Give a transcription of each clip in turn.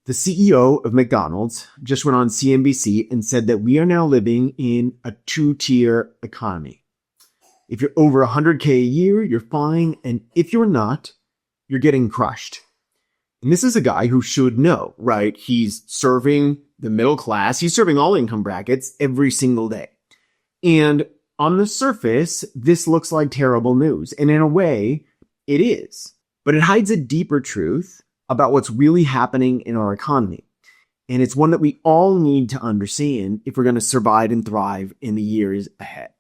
The CEO of McDonald's just went on CNBC and said that we are now living in a two-tier economy. If you're over 100K a year, you're fine. And if you're not, you're getting crushed. And this is a guy who should know, right? He's serving the middle class. He's serving all income brackets every single day. And on the surface, this looks like terrible news. And in a way, it is. But it hides a deeper truth about what's really happening in our economy. And it's one that we all need to understand if we're going to survive and thrive in the years ahead.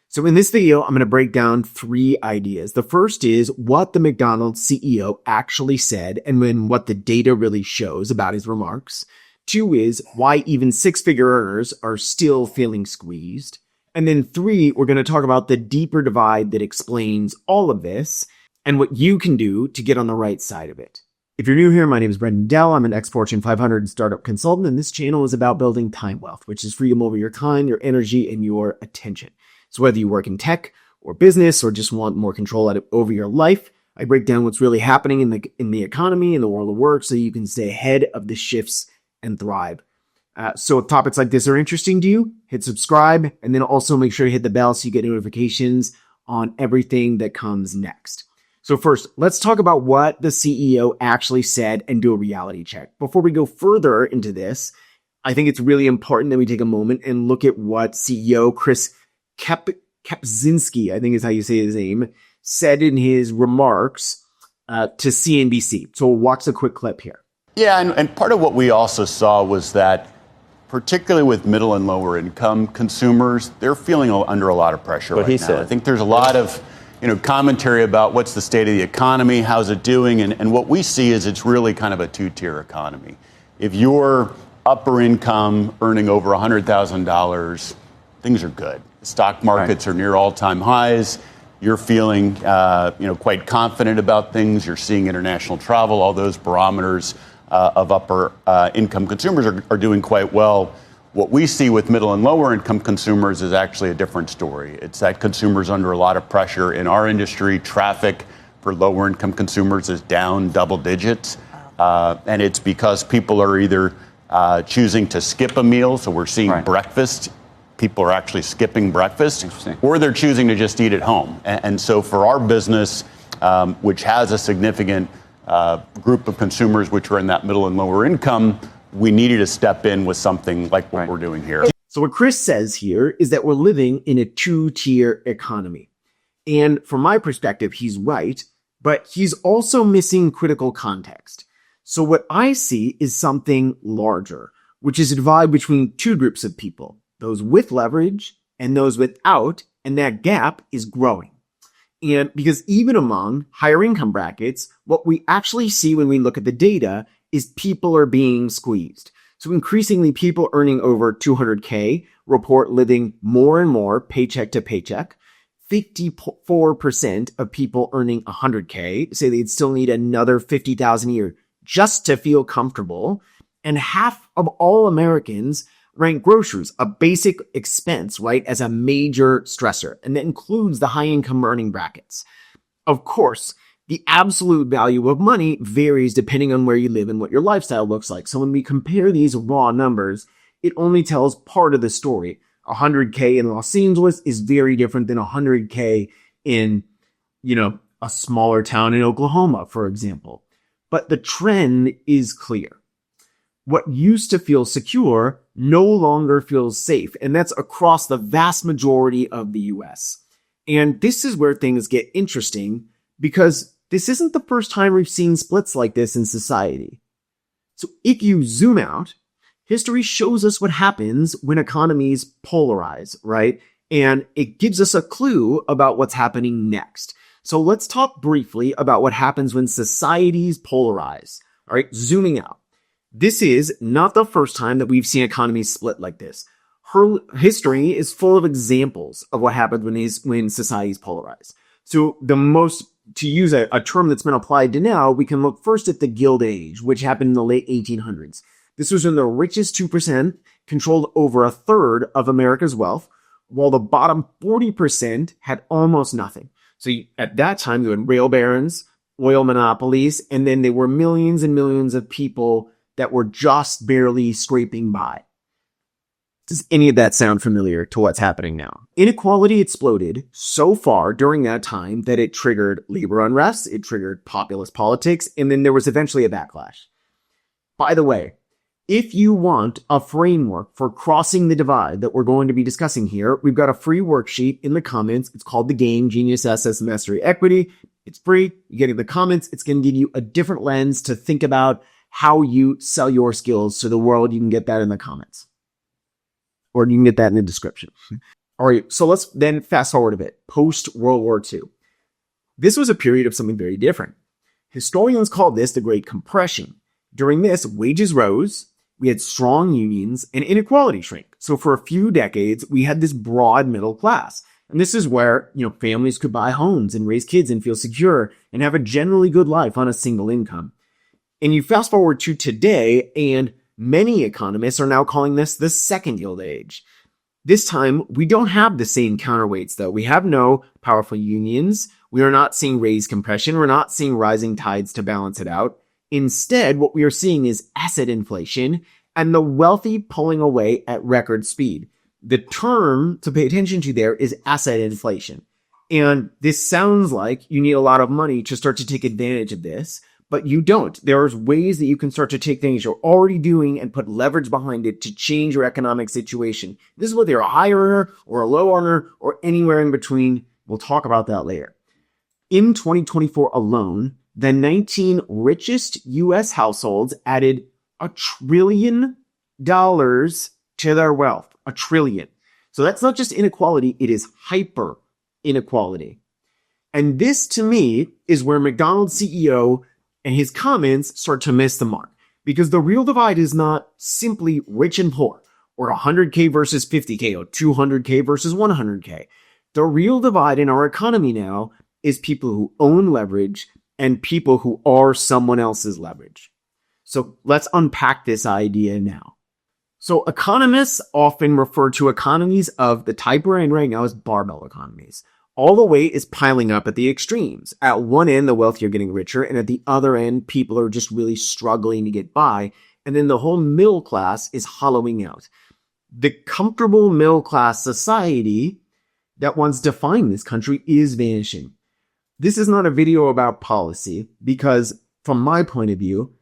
So in this video, I'm going to break down 3 ideas. The first is what the McDonald's CEO actually said and then what the data really shows about his remarks. 2 is why even 6-figure earners are still feeling squeezed. And then 3, we're going to talk about the deeper divide that explains all of this and what you can do to get on the right side of it. If you're new here, my name is Brendan Dell. I'm an ex-Fortune 500 startup consultant, and this channel is about building time wealth, which is freedom over your time, your energy, and your attention. So whether you work in tech or business or just want more control over your life, I break down what's really happening in the economy, in the world of work, so you can stay ahead of the shifts and thrive. So if topics like this are interesting to you, hit subscribe, and then also make sure you hit the bell so you get notifications on everything that comes next. So first, let's talk about what the CEO actually said and do a reality check. Before we go further into this, I think it's really important that we take a moment and look at what CEO Chris Kempczinski, I think is how you say his name, said in his remarks to CNBC. So we'll watch the quick clip here. Yeah, and part of what we also saw was that, particularly with middle and lower income consumers, they're feeling under a lot of pressure right now. I think there's a lot of commentary about what's the state of the economy, how's it doing, and what we see is it's really kind of a two-tier economy. If you're upper income, earning over $100,000, things are good. The stock markets are near all-time highs. You're feeling, quite confident about things. You're seeing international travel. All those barometers of upper income consumers are doing quite well. What we see with middle and lower income consumers is actually a different story. It's that consumers under a lot of pressure in our industry. Traffic for lower income consumers is down double digits. And it's because people are either choosing to skip a meal. So we're seeing breakfast. People are actually skipping breakfast, or they're choosing to just eat at home. And so for our business, which has a significant group of consumers which are in that middle and lower income, we needed to step in with something like what we're doing here. So what Chris says here is that we're living in a two-tier economy. And from my perspective, he's right, but he's also missing critical context. So what I see is something larger, which is a divide between 2 groups of people, those with leverage and those without, and that gap is growing. And because even among higher income brackets, what we actually see when we look at the data is people are being squeezed. So increasingly, people earning over 200K report living more and more paycheck to paycheck. 54% of people earning 100K say they'd still need another $50,000 a year just to feel comfortable. And half of all Americans rank groceries, a basic expense, right, as a major stressor. And that includes the high income earning brackets. Of course, the absolute value of money varies depending on where you live and what your lifestyle looks like. So when we compare these raw numbers, it only tells part of the story. 100K in Los Angeles is very different than 100K in, a smaller town in Oklahoma, for example. But the trend is clear. What used to feel secure no longer feels safe. And that's across the vast majority of the US. And this is where things get interesting because this isn't the first time we've seen splits like this in society. So if you zoom out, history shows us what happens when economies polarize, right? And it gives us a clue about what's happening next. So let's talk briefly about what happens when societies polarize. All right, zooming out. This is not the first time that we've seen economies split like this. History is full of examples of what happens when societies polarize. So to use a term that's been applied to now, we can look first at the Gilded Age, which happened in the late 1800s. This was when the richest 2% controlled over a third of America's wealth, while the bottom 40% had almost nothing. So at that time, there were rail barons, oil monopolies, and then there were millions and millions of people that were just barely scraping by. Does any of that sound familiar to what's happening now? Inequality exploded so far during that time that it triggered labor unrest, it triggered populist politics, and then there was eventually a backlash. By the way, if you want a framework for crossing the divide that we're going to be discussing here, we've got a free worksheet in the comments. It's called The Game, Genius Assets Mastery Equity. It's free. You get in the comments. It's going to give you a different lens to think about how you sell your skills to the world. You can get that in the comments. Or you can get that in the description. All right, so let's then fast forward a bit. Post-World War II. This was a period of something very different. Historians call this the Great Compression. During this, wages rose, we had strong unions, and inequality shrank. So for a few decades, we had this broad middle class. And this is where, families could buy homes and raise kids and feel secure and have a generally good life on a single income. And you fast forward to today, and many economists are now calling this the second Gilded Age. This time, we don't have the same counterweights, though. We have no powerful unions. We are not seeing wage compression. We're not seeing rising tides to balance it out. Instead, what we are seeing is asset inflation and the wealthy pulling away at record speed. The term to pay attention to there is asset inflation. And this sounds like you need a lot of money to start to take advantage of this, but you don't. There's ways that you can start to take things you're already doing and put leverage behind it to change your economic situation. This is whether you're a high earner or a low earner or anywhere in between. We'll talk about that later. In 2024 alone, the 19 richest U.S. households added $1 trillion to their wealth. $1 trillion. So that's not just inequality, it is hyper inequality. And this, to me, is where McDonald's CEO and his comments start to miss the mark. Because the real divide is not simply rich and poor, or 100K versus 50K, or 200K versus 100K. The real divide in our economy now is people who own leverage and people who are someone else's leverage. So let's unpack this idea now. So economists often refer to economies of the type we're in right now as barbell economies. All the weight is piling up at the extremes. At one end, the wealthy are getting richer, and at the other end, people are just really struggling to get by. And then the whole middle class is hollowing out. The comfortable middle class society that once defined this country is vanishing. This is not a video about policy because, from my point of view,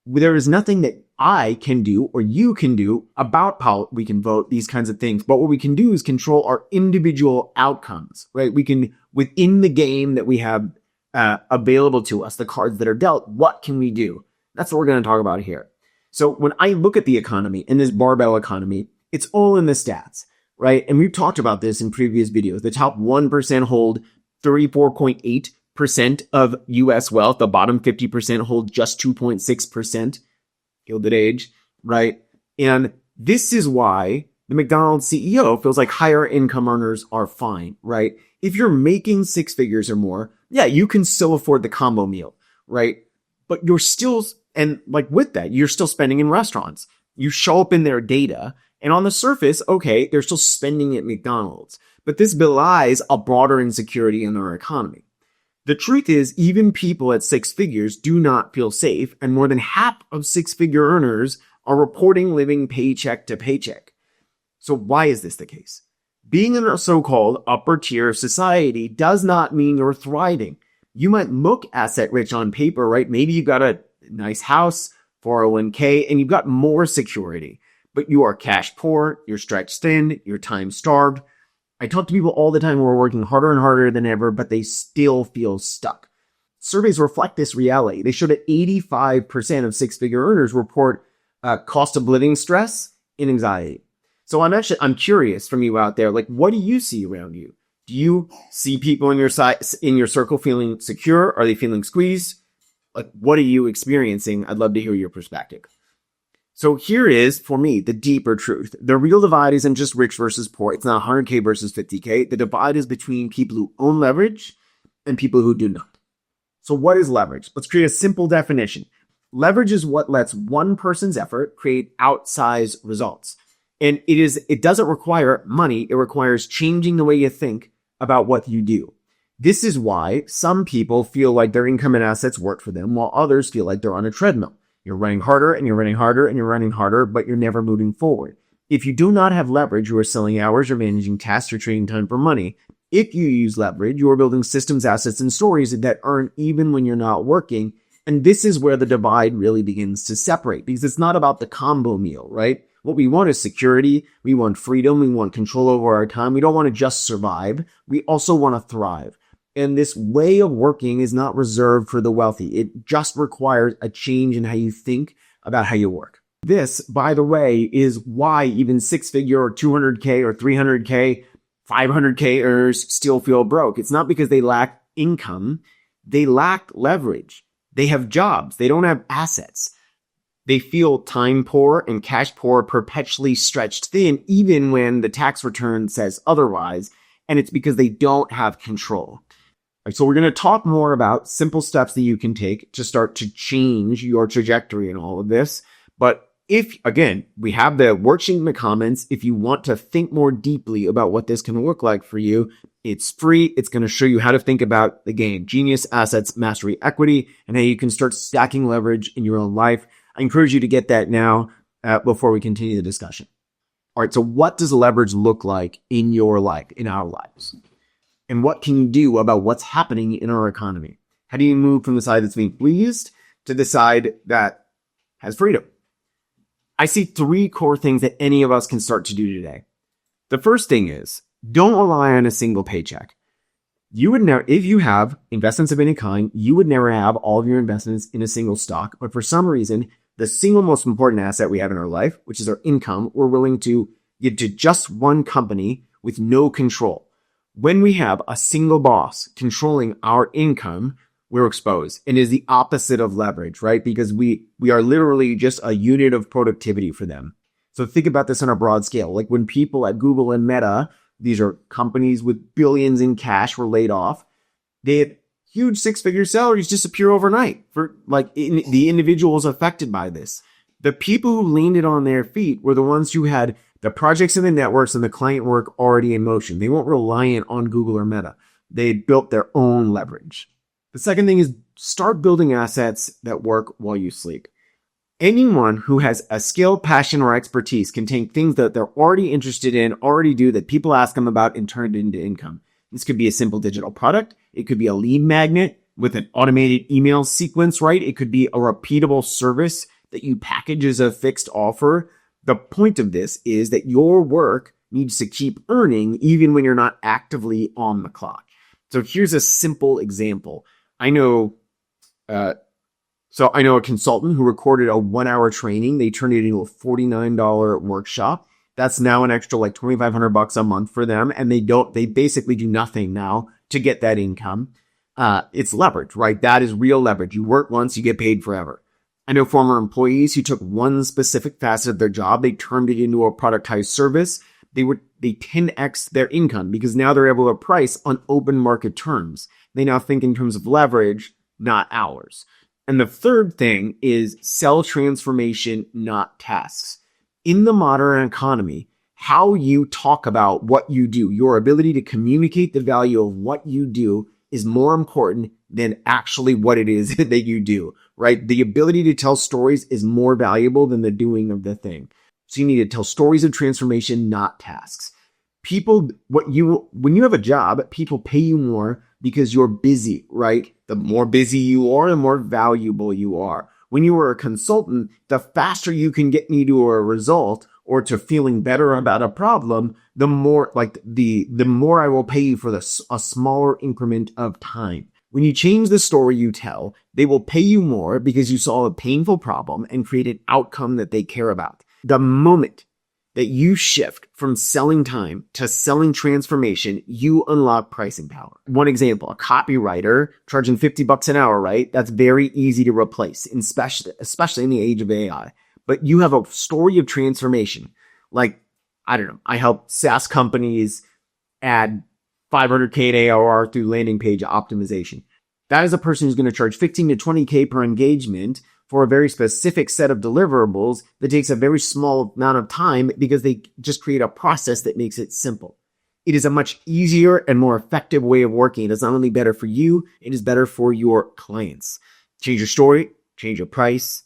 there is nothing that I can do or you can do about we can vote, these kinds of things. But what we can do is control our individual outcomes, right? We can, within the game that we have available to us, the cards that are dealt, what can we do? That's what we're going to talk about here. So when I look at the economy, in this barbell economy, it's all in the stats, right? And we've talked about this in previous videos. The top 1% hold 34.8% of U.S. wealth. The bottom 50% hold just 2.6%. Gilded Age, right? And this is why the McDonald's CEO feels like higher income earners are fine, right? If you're making six figures or more, yeah, you can still afford the combo meal, right? But you're still, and like with that, you're still spending in restaurants. You show up in their data, and on the surface, okay, they're still spending at McDonald's. But this belies a broader insecurity in our economy. The truth is, even people at six figures do not feel safe, and more than half of six-figure earners are reporting living paycheck to paycheck. So why is this the case? Being in a so-called upper tier of society does not mean you're thriving. You might look asset rich on paper, right? Maybe you've got a nice house, 401k, and you've got more security, but you are cash poor, you're stretched thin, you're time starved. I talk to people all the time who are working harder and harder than ever, but they still feel stuck. Surveys reflect this reality. They show that 85% of six-figure earners report cost of living stress and anxiety. So I'm curious from you out there, like, what do you see around you? Do you see people in your circle feeling secure? Are they feeling squeezed? Like, what are you experiencing? I'd love to hear your perspective. So here is, for me, the deeper truth. The real divide isn't just rich versus poor. It's not 100K versus 50K. The divide is between people who own leverage and people who do not. So what is leverage? Let's create a simple definition. Leverage is what lets one person's effort create outsized results. And it doesn't require money. It requires changing the way you think about what you do. This is why some people feel like their income and assets work for them, while others feel like they're on a treadmill. You're running harder and you're running harder and you're running harder, but you're never moving forward. If you do not have leverage, you are selling hours or managing tasks or trading time for money. If you use leverage, you are building systems, assets, and stories that earn even when you're not working. And this is where the divide really begins to separate, because it's not about the combo meal, right? What we want is security. We want freedom. We want control over our time. We don't want to just survive. We also want to thrive. And this way of working is not reserved for the wealthy. It just requires a change in how you think about how you work. This, by the way, is why even 6-figure or 200K or 300K, 500K earners still feel broke. It's not because they lack income. They lack leverage. They have jobs. They don't have assets. They feel time poor and cash poor, perpetually stretched thin, even when the tax return says otherwise. And it's because they don't have control. Right, so we're going to talk more about simple steps that you can take to start to change your trajectory in all of this. But if, again, we have the worksheet in the comments. If you want to think more deeply about what this can look like for you, it's free. It's going to show you how to think about the game: Genius, Assets, Mastery, Equity, and how you can start stacking leverage in your own life. I encourage you to get that now before we continue the discussion. All right, so what does leverage look like in your life, in our lives? And what can you do about what's happening in our economy? How do you move from the side that's being pleased to the side that has freedom? I see 3 core things that any of us can start to do today. The first thing is, don't rely on a single paycheck. You would never, if you have investments of any kind, you would never have all of your investments in a single stock. But for some reason, the single most important asset we have in our life, which is our income, we're willing to give to just one company with no control. When we have a single boss controlling our income, we're exposed, and is the opposite of leverage, right? Because we are literally just a unit of productivity for them. So think about this on a broad scale. Like when people at Google and Meta, these are companies with billions in cash, were laid off, they had huge 6-figure salaries disappear overnight for the individuals affected by this. The people who landed on their feet were the ones who had the projects and the networks and the client work already in motion. They weren't reliant on Google or Meta. They built their own leverage. The second thing is start building assets that work while you sleep. Anyone who has a skill, passion, or expertise can take things that they're already interested in, already do, that people ask them about, and turn it into income. This could be a simple digital product. It could be a lead magnet with an automated email sequence, right? It could be a repeatable service that you package as a fixed offer. The point of this is that your work needs to keep earning even when you're not actively on the clock. So here's a simple example. I know a consultant who recorded a 1-hour training. They turned it into a $49 workshop. That's now an extra like $2,500 a month for them. And they basically do nothing now to get that income. It's leverage, right? That is real leverage. You work once, you get paid forever. I know former employees who took one specific facet of their job. They turned it into a productized service. They 10x their income because now they're able to price on open market terms. They now think in terms of leverage, not hours. And the third thing is sell transformation, not tasks. In the modern economy, how you talk about what you do, your ability to communicate the value of what you do is more important than actually what it is that you do, right? The ability to tell stories is more valuable than the doing of the thing. So you need to tell stories of transformation, not tasks. When you have a job, people pay you more because you're busy, right? The more busy you are, the more valuable you are. When you are a consultant, the faster you can get me to a result or to feeling better about a problem, the more I will pay you for a smaller increment of time. When you change the story you tell, they will pay you more because you solve a painful problem and create an outcome that they care about. The moment that you shift from selling time to selling transformation, you unlock pricing power. One example, a copywriter charging $50 an hour, right? That's very easy to replace, especially in the age of AI. But you have a story of transformation. Like, I don't know, I help SaaS companies add 500K in ARR through landing page optimization. That is a person who's going to charge 15 to 20K per engagement for a very specific set of deliverables that takes a very small amount of time because they just create a process that makes it simple. It is a much easier and more effective way of working. It is not only better for you, it is better for your clients. Change your story, change your price,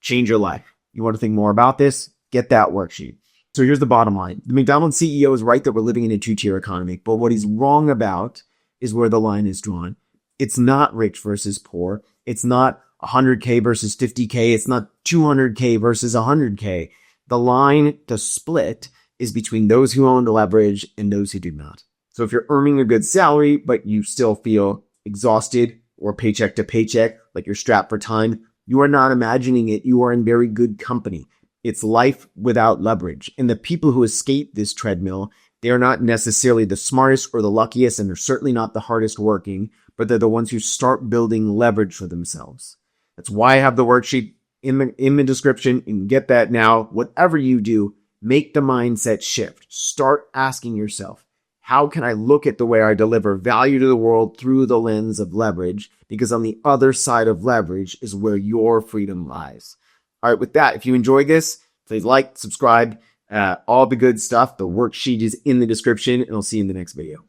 change your life. You want to think more about this? Get that worksheet. So here's the bottom line. The McDonald's CEO is right that we're living in a two-tier economy, but what he's wrong about is where the line is drawn. It's not rich versus poor. It's not 100K versus 50K. It's not 200K versus 100K. The line to split is between those who own the leverage and those who do not. So if you're earning a good salary, but you still feel exhausted or paycheck to paycheck, like you're strapped for time, you are not imagining it. You are in very good company. It's life without leverage. And the people who escape this treadmill, they are not necessarily the smartest or the luckiest, and they're certainly not the hardest working, but they're the ones who start building leverage for themselves. That's why I have the worksheet in the description. You can get that now. Whatever you do, make the mindset shift. Start asking yourself, how can I look at the way I deliver value to the world through the lens of leverage? Because on the other side of leverage is where your freedom lies. All right, with that, if you enjoyed this, please like, subscribe, all the good stuff. The worksheet is in the description, and I'll see you in the next video.